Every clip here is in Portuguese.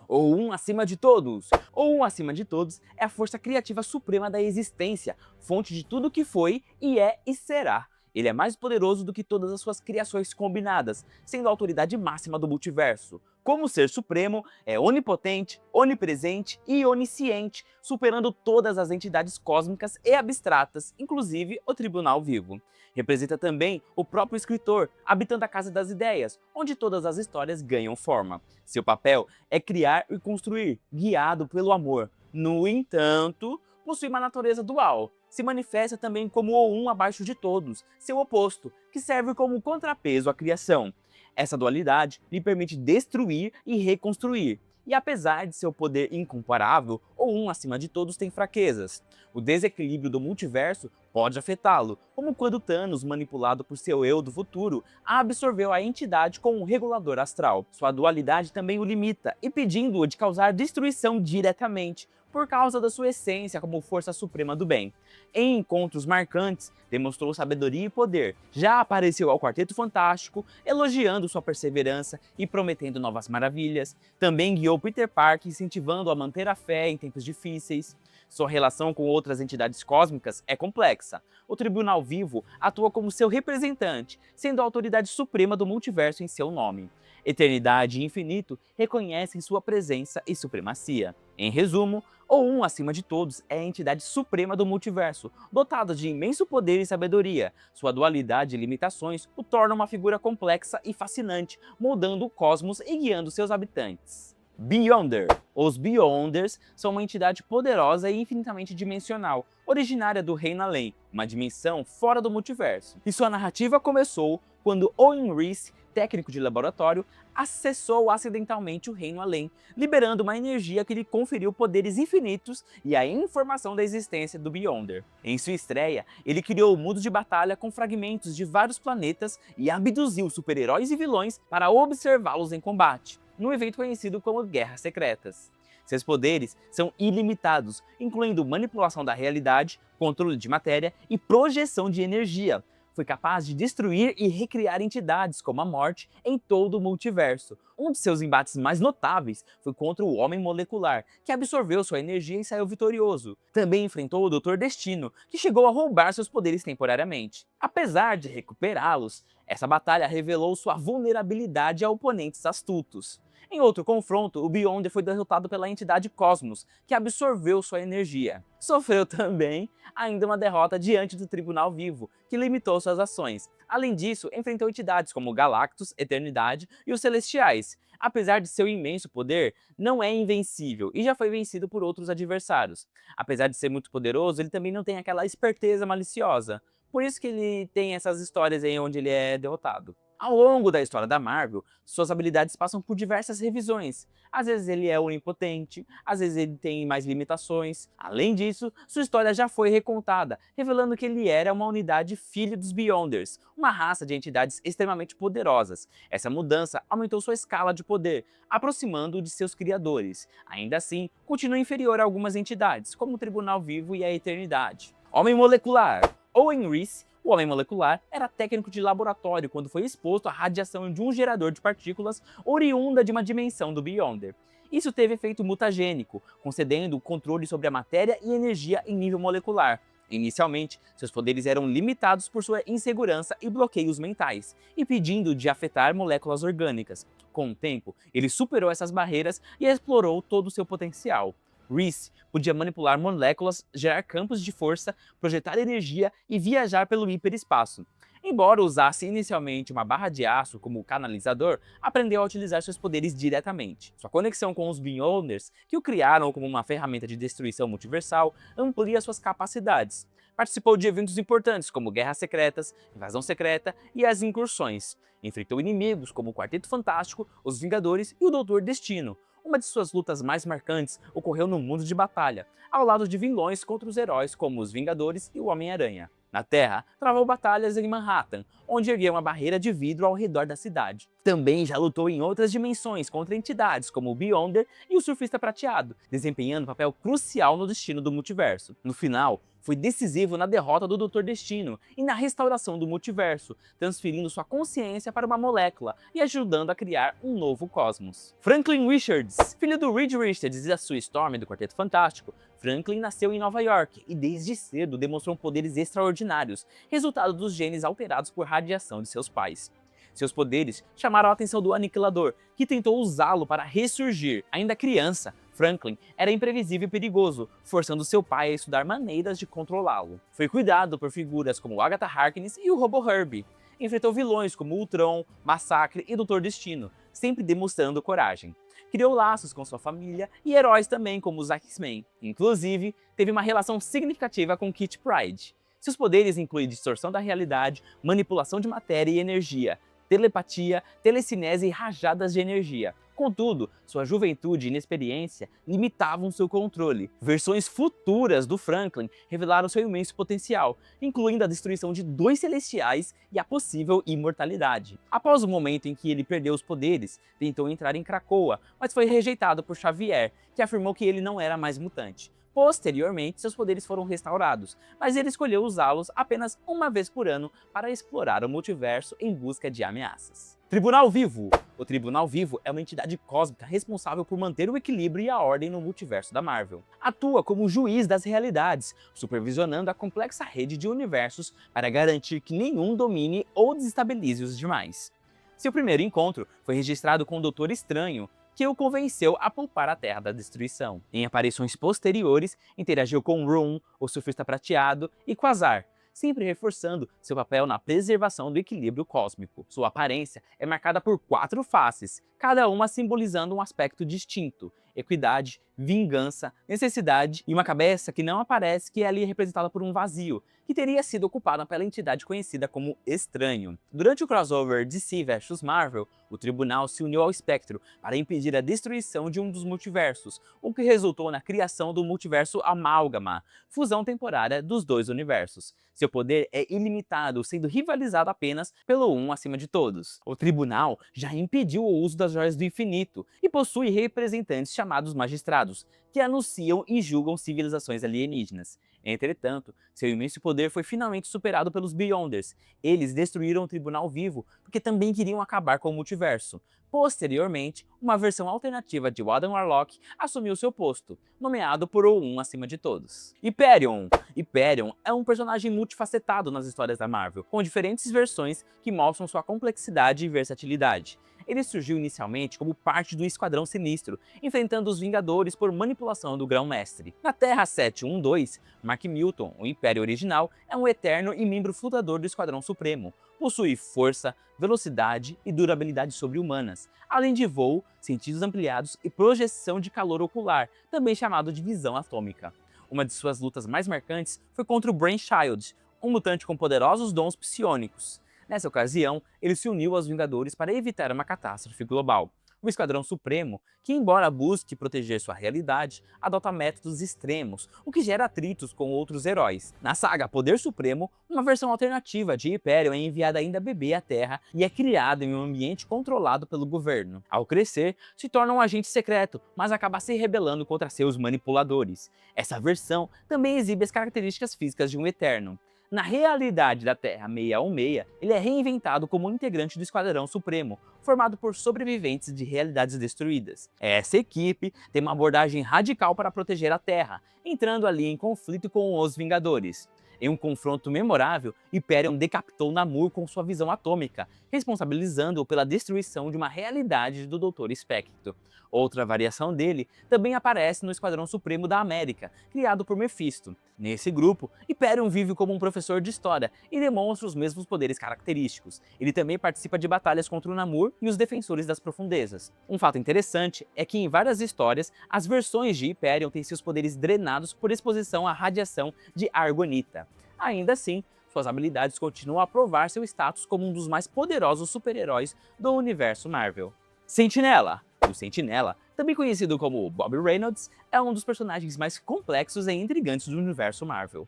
ou um acima de todos. Ou um acima de todos é a força criativa suprema da existência, fonte de tudo que foi e é e será. Ele é mais poderoso do que todas as suas criações combinadas, sendo a autoridade máxima do multiverso. Como ser supremo, é onipotente, onipresente e onisciente, superando todas as entidades cósmicas e abstratas, inclusive o Tribunal Vivo. Representa também o próprio escritor, habitando a Casa das Ideias, onde todas as histórias ganham forma. Seu papel é criar e construir, guiado pelo amor. No entanto, possui uma natureza dual. Se manifesta também como o um abaixo de todos, seu oposto, que serve como contrapeso à criação. Essa dualidade lhe permite destruir e reconstruir. E apesar de seu poder incomparável, o um acima de todos tem fraquezas. O desequilíbrio do multiverso pode afetá-lo, como quando Thanos, manipulado por seu eu do futuro, absorveu a entidade com um regulador astral. Sua dualidade também o limita, impedindo-o de causar destruição diretamente, por causa da sua essência como força suprema do bem. Em encontros marcantes, demonstrou sabedoria e poder. Já apareceu ao Quarteto Fantástico, elogiando sua perseverança e prometendo novas maravilhas. Também guiou Peter Parker, incentivando a manter a fé em tempos difíceis. Sua relação com outras entidades cósmicas é complexa. O Tribunal Vivo atua como seu representante, sendo a autoridade suprema do multiverso em seu nome. Eternidade e Infinito reconhecem sua presença e supremacia. Em resumo, o Um acima de todos é a entidade suprema do multiverso, dotada de imenso poder e sabedoria. Sua dualidade e limitações o tornam uma figura complexa e fascinante, moldando o cosmos e guiando seus habitantes. Beyonder. Os Beyonders são uma entidade poderosa e infinitamente dimensional, originária do Reino Além, uma dimensão fora do multiverso. E sua narrativa começou quando Owen Reese, técnico de laboratório, acessou acidentalmente o Reino Além, liberando uma energia que lhe conferiu poderes infinitos e a informação da existência do Beyonder. Em sua estreia, ele criou o mundo de batalha com fragmentos de vários planetas e abduziu super-heróis e vilões para observá-los em combate, num evento conhecido como Guerras Secretas. Seus poderes são ilimitados, incluindo manipulação da realidade, controle de matéria e projeção de energia. Foi capaz de destruir e recriar entidades como a morte em todo o multiverso. Um de seus embates mais notáveis foi contra o Homem Molecular, que absorveu sua energia e saiu vitorioso. Também enfrentou o Doutor Destino, que chegou a roubar seus poderes temporariamente. Apesar de recuperá-los, essa batalha revelou sua vulnerabilidade a oponentes astutos. Em outro confronto, o Beyonder foi derrotado pela entidade Cosmos, que absorveu sua energia. Sofreu também ainda uma derrota diante do Tribunal Vivo, que limitou suas ações. Além disso, enfrentou entidades como Galactus, Eternidade e os Celestiais. Apesar de seu imenso poder, não é invencível e já foi vencido por outros adversários. Apesar de ser muito poderoso, ele também não tem aquela esperteza maliciosa. Por isso que ele tem essas histórias aí onde ele é derrotado. Ao longo da história da Marvel, suas habilidades passam por diversas revisões. Às vezes ele é onipotente, às vezes ele tem mais limitações. Além disso, sua história já foi recontada, revelando que ele era uma unidade filho dos Beyonders, uma raça de entidades extremamente poderosas. Essa mudança aumentou sua escala de poder, aproximando-o de seus criadores. Ainda assim, continua inferior a algumas entidades, como o Tribunal Vivo e a Eternidade. Homem Molecular. Owen Reese, o Homem Molecular, era técnico de laboratório quando foi exposto à radiação de um gerador de partículas oriunda de uma dimensão do Beyonder. Isso teve efeito mutagênico, concedendo o controle sobre a matéria e energia em nível molecular. Inicialmente, seus poderes eram limitados por sua insegurança e bloqueios mentais, impedindo de afetar moléculas orgânicas. Com o tempo, ele superou essas barreiras e explorou todo o seu potencial. Reese podia manipular moléculas, gerar campos de força, projetar energia e viajar pelo hiperespaço. Embora usasse inicialmente uma barra de aço como canalizador, aprendeu a utilizar seus poderes diretamente. Sua conexão com os Beyonders, que o criaram como uma ferramenta de destruição multiversal, amplia suas capacidades. Participou de eventos importantes como Guerras Secretas, Invasão Secreta e as Incursões. Enfrentou inimigos como o Quarteto Fantástico, os Vingadores e o Doutor Destino. Uma de suas lutas mais marcantes ocorreu no mundo de batalha, ao lado de vilões contra os heróis como os Vingadores e o Homem-Aranha. Na Terra, travou batalhas em Manhattan, onde ergueu uma barreira de vidro ao redor da cidade. Também já lutou em outras dimensões contra entidades como o Beyonder e o Surfista Prateado, desempenhando um papel crucial no destino do multiverso. No final, foi decisivo na derrota do Doutor Destino e na restauração do multiverso, transferindo sua consciência para uma molécula e ajudando a criar um novo cosmos. Franklin Richards, filho do Reed Richards e da Sue Storm do Quarteto Fantástico, Franklin nasceu em Nova York e desde cedo demonstrou poderes extraordinários, resultado dos genes alterados por radiação de seus pais. Seus poderes chamaram a atenção do Aniquilador, que tentou usá-lo para ressurgir. Ainda criança, Franklin era imprevisível e perigoso, forçando seu pai a estudar maneiras de controlá-lo. Foi cuidado por figuras como Agatha Harkness e o Robo Herbie. Enfrentou vilões como Ultron, Massacre e Doutor Destino, sempre demonstrando coragem. Criou laços com sua família e heróis também como os X-Men. Inclusive, teve uma relação significativa com Kitty Pryde. Seus poderes incluem distorção da realidade, manipulação de matéria e energia, telepatia, telecinese e rajadas de energia. Contudo, sua juventude e inexperiência limitavam seu controle. Versões futuras do Franklin revelaram seu imenso potencial, incluindo a destruição de 2 celestiais e a possível imortalidade. Após o momento em que ele perdeu os poderes, tentou entrar em Krakoa, mas foi rejeitado por Xavier, que afirmou que ele não era mais mutante. Posteriormente, seus poderes foram restaurados, mas ele escolheu usá-los apenas uma vez por ano para explorar o multiverso em busca de ameaças. Tribunal Vivo. O Tribunal Vivo é uma entidade cósmica responsável por manter o equilíbrio e a ordem no multiverso da Marvel. Atua como juiz das realidades, supervisionando a complexa rede de universos para garantir que nenhum domine ou desestabilize os demais. Seu primeiro encontro foi registrado com o Doutor Estranho, que o convenceu a poupar a Terra da destruição. Em aparições posteriores, interagiu com Room, o Surfista Prateado e Quasar, sempre reforçando seu papel na preservação do equilíbrio cósmico. Sua aparência é marcada por 4 faces, cada uma simbolizando um aspecto distinto: equidade, vingança, necessidade e uma cabeça que não aparece, que é ali representada por um vazio, que teria sido ocupada pela entidade conhecida como Estranho. Durante o crossover DC vs Marvel, o tribunal se uniu ao Espectro para impedir a destruição de um dos multiversos, o que resultou na criação do multiverso Amálgama, fusão temporária dos 2 universos. Seu poder é ilimitado, sendo rivalizado apenas pelo um acima de todos. O tribunal já impediu o uso das Joias do Infinito e possui representantes chamados magistrados, que anunciam e julgam civilizações alienígenas. Entretanto, seu imenso poder foi finalmente superado pelos Beyonders. Eles destruíram o Tribunal Vivo porque também queriam acabar com o multiverso. Posteriormente, uma versão alternativa de Adam Warlock assumiu seu posto, nomeado por um acima de todos. Hyperion. Hyperion é um personagem multifacetado nas histórias da Marvel, com diferentes versões que mostram sua complexidade e versatilidade. Ele surgiu inicialmente como parte do Esquadrão Sinistro, enfrentando os Vingadores por manipulação do Grão-Mestre. Na Terra 712, Mark Milton, o Império original, é um eterno e membro fundador do Esquadrão Supremo. Possui força, velocidade e durabilidade sobre-humanas, além de voo, sentidos ampliados e projeção de calor ocular, também chamado de visão atômica. Uma de suas lutas mais marcantes foi contra o Brainchild, um mutante com poderosos dons psionicos. Nessa ocasião, ele se uniu aos Vingadores para evitar uma catástrofe global. O Esquadrão Supremo, que embora busque proteger sua realidade, adota métodos extremos, o que gera atritos com outros heróis. Na saga Poder Supremo, uma versão alternativa de Hyperion é enviada ainda bebê à Terra e é criada em um ambiente controlado pelo governo. Ao crescer, se torna um agente secreto, mas acaba se rebelando contra seus manipuladores. Essa versão também exibe as características físicas de um Eterno. Na realidade da Terra 616, ele é reinventado como integrante do Esquadrão Supremo, formado por sobreviventes de realidades destruídas. Essa equipe tem uma abordagem radical para proteger a Terra, entrando ali em conflito com os Vingadores. Em um confronto memorável, Hyperion decapitou Namor com sua visão atômica, responsabilizando-o pela destruição de uma realidade do Doutor Espectro. Outra variação dele também aparece no Esquadrão Supremo da América, criado por Mephisto. Nesse grupo, Hyperion vive como um professor de história e demonstra os mesmos poderes característicos. Ele também participa de batalhas contra o Namor e os Defensores das Profundezas. Um fato interessante é que em várias histórias, as versões de Hyperion têm seus poderes drenados por exposição à radiação de argonita. Ainda assim, suas habilidades continuam a provar seu status como um dos mais poderosos super-heróis do universo Marvel. Sentinela. O Sentinela, também conhecido como Bobby Reynolds, é um dos personagens mais complexos e intrigantes do universo Marvel.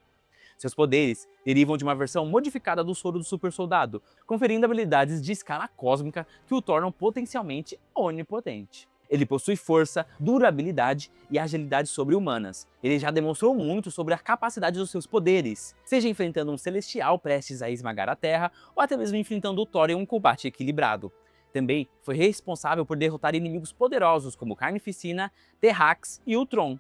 Seus poderes derivam de uma versão modificada do soro do super soldado, conferindo habilidades de escala cósmica que o tornam potencialmente onipotente. Ele possui força, durabilidade e agilidade sobre-humanas. Ele já demonstrou muito sobre a capacidade dos seus poderes, seja enfrentando um celestial prestes a esmagar a Terra, ou até mesmo enfrentando o Thor em um combate equilibrado. Também foi responsável por derrotar inimigos poderosos como Carnificina, Terrax e Ultron.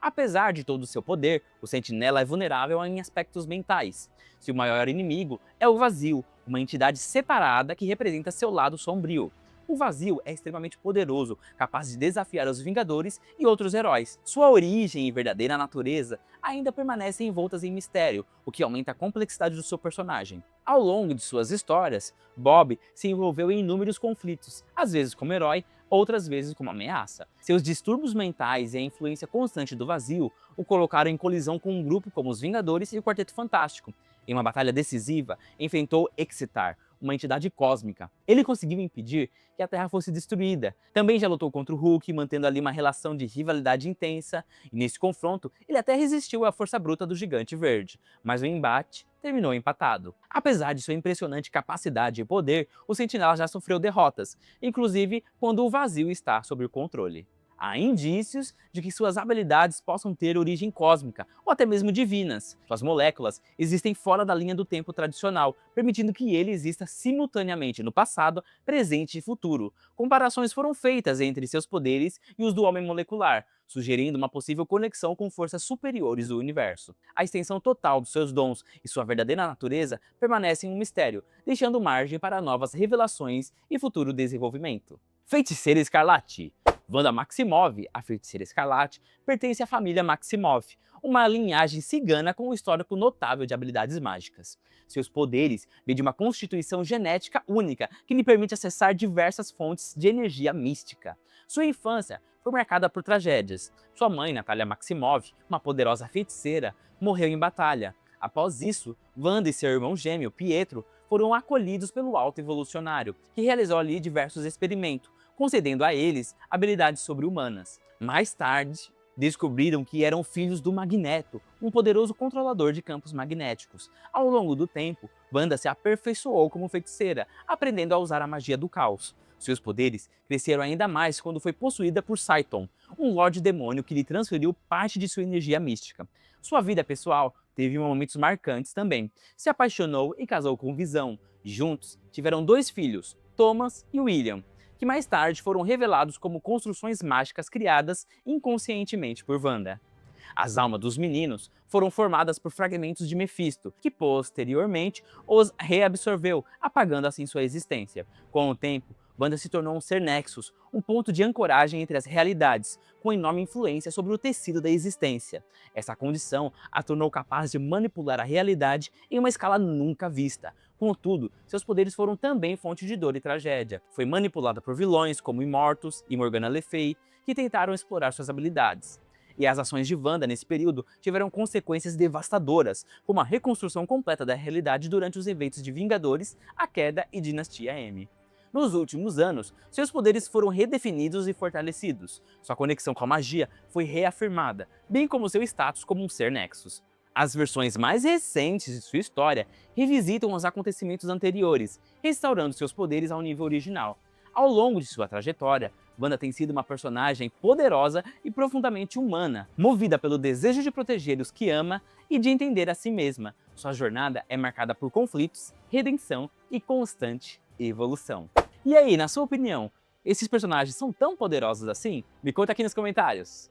Apesar de todo o seu poder, o Sentinela é vulnerável em aspectos mentais. Seu maior inimigo é o Vazio, uma entidade separada que representa seu lado sombrio. O Vazio é extremamente poderoso, capaz de desafiar os Vingadores e outros heróis. Sua origem e verdadeira natureza ainda permanecem envoltas em mistério, o que aumenta a complexidade do seu personagem. Ao longo de suas histórias, Bob se envolveu em inúmeros conflitos, às vezes como herói, outras vezes como ameaça. Seus distúrbios mentais e a influência constante do Vazio o colocaram em colisão com um grupo como os Vingadores e o Quarteto Fantástico. Em uma batalha decisiva, enfrentou Excitar, uma entidade cósmica. Ele conseguiu impedir que a Terra fosse destruída. Também já lutou contra o Hulk, mantendo ali uma relação de rivalidade intensa, e nesse confronto ele até resistiu à força bruta do Gigante Verde, mas o embate terminou empatado. Apesar de sua impressionante capacidade e poder, o Sentinela já sofreu derrotas, inclusive quando o Vazio está sob o controle. Há indícios de que suas habilidades possam ter origem cósmica ou até mesmo divinas. Suas moléculas existem fora da linha do tempo tradicional, permitindo que ele exista simultaneamente no passado, presente e futuro. Comparações foram feitas entre seus poderes e os do homem molecular, sugerindo uma possível conexão com forças superiores do universo. A extensão total dos seus dons e sua verdadeira natureza permanecem um mistério, deixando margem para novas revelações e futuro desenvolvimento. Feiticeira Escarlate. Wanda Maximoff, a Feiticeira Escarlate, pertence à família Maximoff, uma linhagem cigana com um histórico notável de habilidades mágicas. Seus poderes vêm de uma constituição genética única que lhe permite acessar diversas fontes de energia mística. Sua infância foi marcada por tragédias. Sua mãe, Natália Maximoff, uma poderosa feiticeira, morreu em batalha. Após isso, Wanda e seu irmão gêmeo, Pietro, foram acolhidos pelo Alto Evolucionário, que realizou ali diversos experimentos, concedendo a eles habilidades sobre-humanas. Mais tarde, descobriram que eram filhos do Magneto, um poderoso controlador de campos magnéticos. Ao longo do tempo, Wanda se aperfeiçoou como feiticeira, aprendendo a usar a magia do caos. Seus poderes cresceram ainda mais quando foi possuída por Saiton, um Lorde Demônio que lhe transferiu parte de sua energia mística. Sua vida pessoal teve momentos marcantes também. Se apaixonou e casou com Visão. Juntos, tiveram 2 filhos, Thomas e William, que mais tarde foram revelados como construções mágicas criadas inconscientemente por Wanda. As almas dos meninos foram formadas por fragmentos de Mephisto, que posteriormente os reabsorveu, apagando assim sua existência. Com o tempo, Wanda se tornou um ser Nexus, um ponto de ancoragem entre as realidades, com enorme influência sobre o tecido da existência. Essa condição a tornou capaz de manipular a realidade em uma escala nunca vista. Contudo, seus poderes foram também fonte de dor e tragédia. Foi manipulada por vilões como Immortus e Morgana Le Fay, que tentaram explorar suas habilidades. E as ações de Wanda nesse período tiveram consequências devastadoras, como a reconstrução completa da realidade durante os eventos de Vingadores, a Queda e Dinastia M. Nos últimos anos, seus poderes foram redefinidos e fortalecidos. Sua conexão com a magia foi reafirmada, bem como seu status como um ser Nexus. As versões mais recentes de sua história revisitam os acontecimentos anteriores, restaurando seus poderes ao nível original. Ao longo de sua trajetória, Wanda tem sido uma personagem poderosa e profundamente humana, movida pelo desejo de proteger os que ama e de entender a si mesma. Sua jornada é marcada por conflitos, redenção e constante evolução. E aí, na sua opinião, esses personagens são tão poderosos assim? Me conta aqui nos comentários!